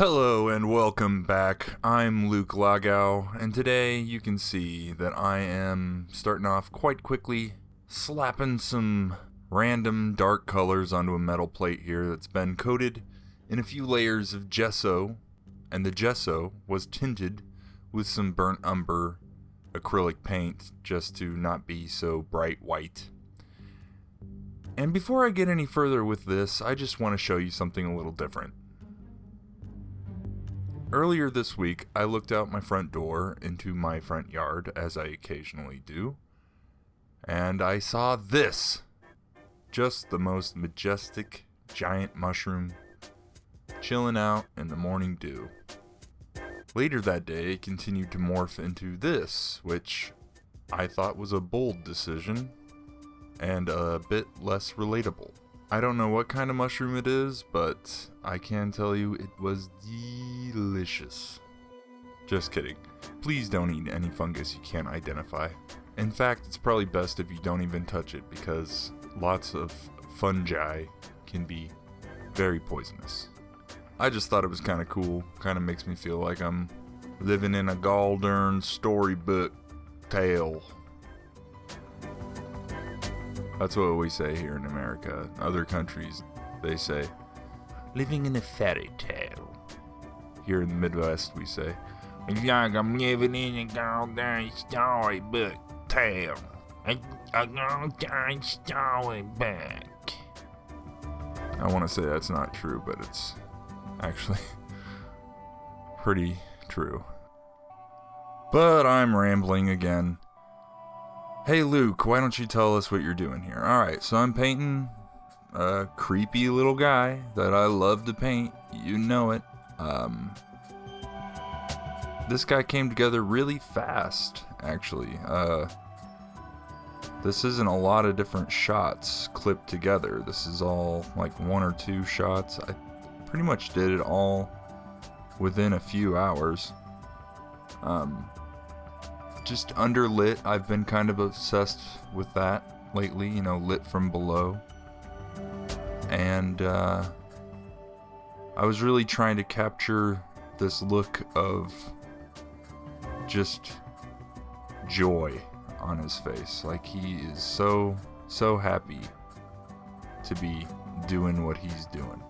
Hello and welcome back. I'm Luke Lagau, and today you can see that I am starting off quite quickly, slapping some random dark colors onto a metal plate here that's been coated in a few layers of gesso, and the gesso was tinted with some burnt umber acrylic paint just to not be so bright white. And before I get any further with this, I just want to show you something a little different. Earlier this week, I looked out my front door into my front yard, as I occasionally do, and I saw this. Just the most majestic giant mushroom chilling out in the morning dew. Later that day, it continued to morph into this, which I thought was a bold decision and a bit less relatable. I don't know what kind of mushroom it is, but I can tell you it was delicious. Just kidding. Please don't eat any fungus you can't identify. In fact, it's probably best if you don't even touch it because lots of fungi can be very poisonous. I just thought it was kind of cool. Kind of makes me feel like I'm living in a golden storybook tale. That's what we say here in America. Other countries, they say, living in a fairy tale. Here in the Midwest, we say, it's like I'm living in a golden storybook tale. A golden storybook. I want to say that's not true, but it's actually pretty true. But I'm rambling again. Hey Luke, why don't you tell us what you're doing here? Alright, so I'm painting a creepy little guy that I love to paint. You know it. This guy came together really fast, actually. This isn't a lot of different shots clipped together. This is all like one or two shots. I pretty much did it all within a few hours. Just underlit. I've been kind of obsessed with that lately, lit from below. And I was really trying to capture this look of just joy on his face. Like he is so happy to be doing what he's doing.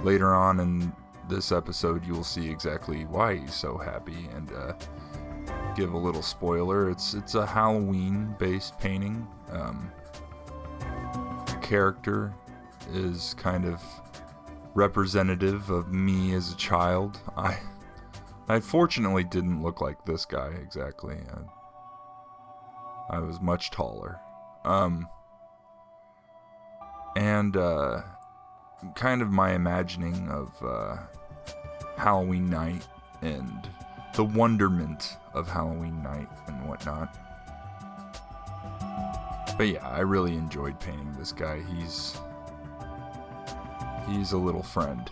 Later on in this episode, you will see exactly why he's so happy, and give a little spoiler. It's a Halloween-based painting. The character is kind of representative of me as a child. I fortunately didn't look like this guy exactly. I was much taller. Kind of my imagining of Halloween night and the wonderment of Halloween night and whatnot. But yeah, I really enjoyed painting this guy. He's a little friend.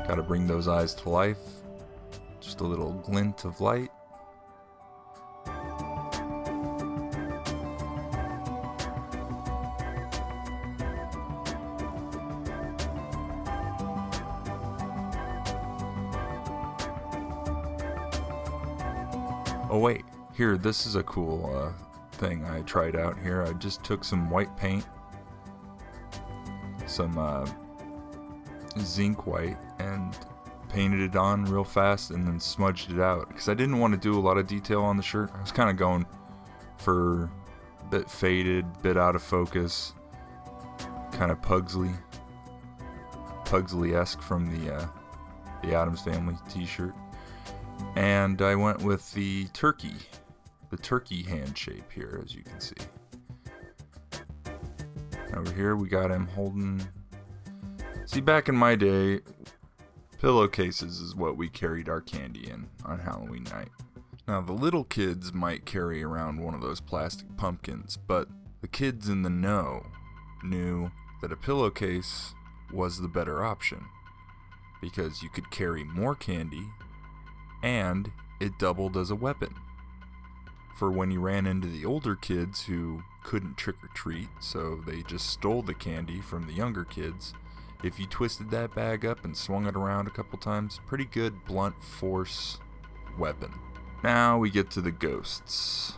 Gotta bring those eyes to life. Just a little glint of light. Oh wait, here, this is a cool thing I tried out here. I just took some white paint, some zinc white, and painted it on real fast and then smudged it out because I didn't want to do a lot of detail on the shirt. I was kind of going for a bit faded, bit out of focus, kind of Pugsley-esque from the Addams Family t-shirt. And I went with the turkey hand shape here, as you can see. Over here we got him holding... See, back in my day, pillowcases is what we carried our candy in on Halloween night. Now, the little kids might carry around one of those plastic pumpkins, but the kids in the know knew that a pillowcase was the better option, because you could carry more candy, and it doubled as a weapon. For when you ran into the older kids who couldn't trick or treat, so they just stole the candy from the younger kids, if you twisted that bag up and swung it around a couple times, pretty good blunt force weapon. Now we get to the ghosts.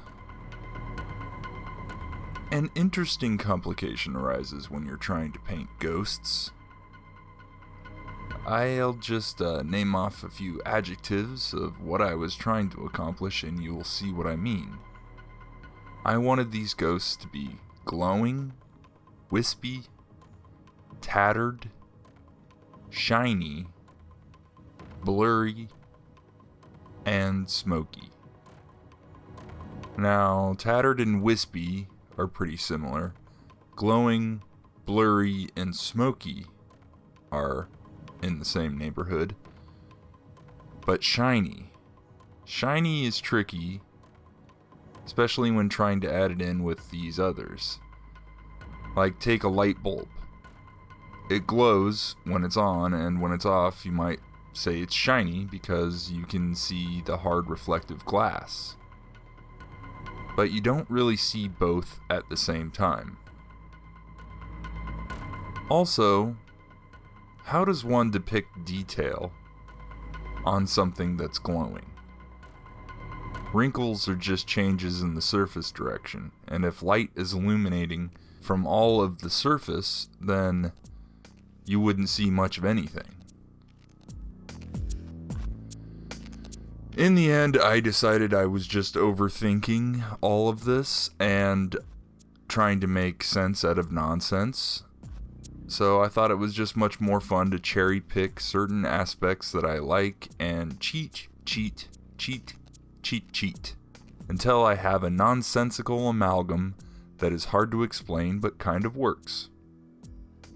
An interesting complication arises when you're trying to paint ghosts. I'll just name off a few adjectives of what I was trying to accomplish, and you will see what I mean. I wanted these ghosts to be glowing, wispy, tattered, shiny, blurry, and smoky. Now, tattered and wispy are pretty similar. Glowing, blurry, and smoky are in the same neighborhood. But shiny is tricky, especially when trying to add it in with these others. Like, take a light bulb. It glows when it's on, and when it's off, you might say it's shiny because you can see the hard reflective glass. But you don't really see both at the same time. Also, how does one depict detail on something that's glowing? Wrinkles are just changes in the surface direction, and if light is illuminating from all of the surface, then you wouldn't see much of anything. In the end, I decided I was just overthinking all of this and trying to make sense out of nonsense. So I thought it was just much more fun to cherry pick certain aspects that I like and cheat until I have a nonsensical amalgam that is hard to explain but kind of works.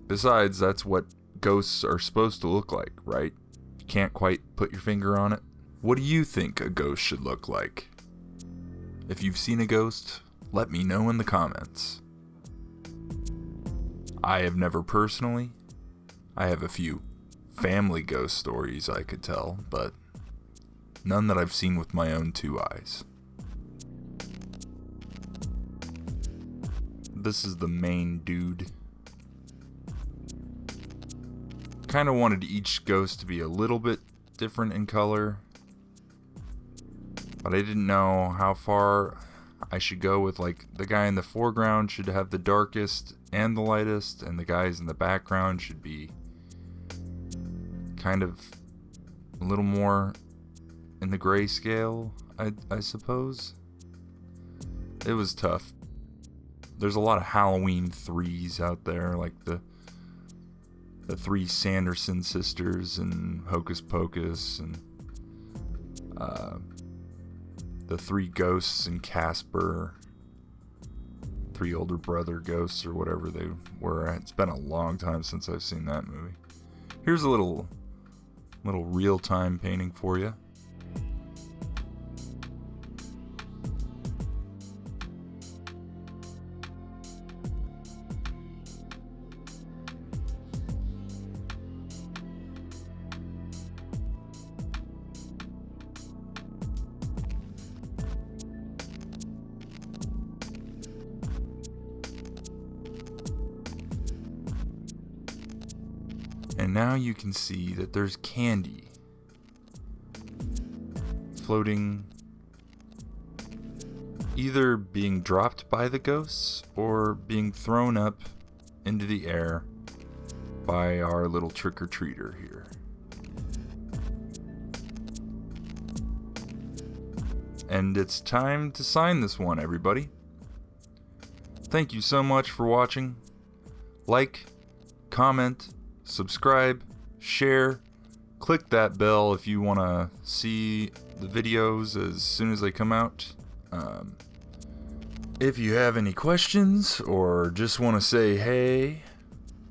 Besides, that's what ghosts are supposed to look like, right? You can't quite put your finger on it. What do you think a ghost should look like? If you've seen a ghost, let me know in the comments. I have never personally. I have a few family ghost stories I could tell, but none that I've seen with my own two eyes. This is the main dude. Kind of wanted each ghost to be a little bit different in color, but I didn't know how far I should go with, like, the guy in the foreground should have the darkest and the lightest, and the guys in the background should be kind of a little more in the grayscale, I suppose. It was tough. There's a lot of Halloween 3s out there, like the three Sanderson sisters and Hocus Pocus, and the three ghosts in Casper, three older brother ghosts or whatever they were. It's been a long time since I've seen that movie. Here's a little real-time painting for you. And now you can see that there's candy floating, either being dropped by the ghosts or being thrown up into the air by our little trick-or-treater here. And it's time to sign this one, everybody. Thank you so much for watching. Like, comment, subscribe, share, click that bell if you want to see the videos as soon as they come out. If you have any questions or just want to say hey,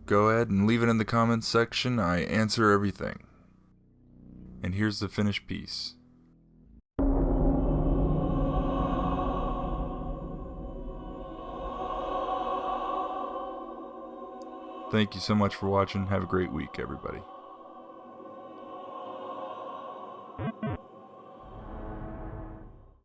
go ahead and leave it in the comments section. I answer everything. And here's the finished piece. Thank you so much for watching. Have a great week, everybody.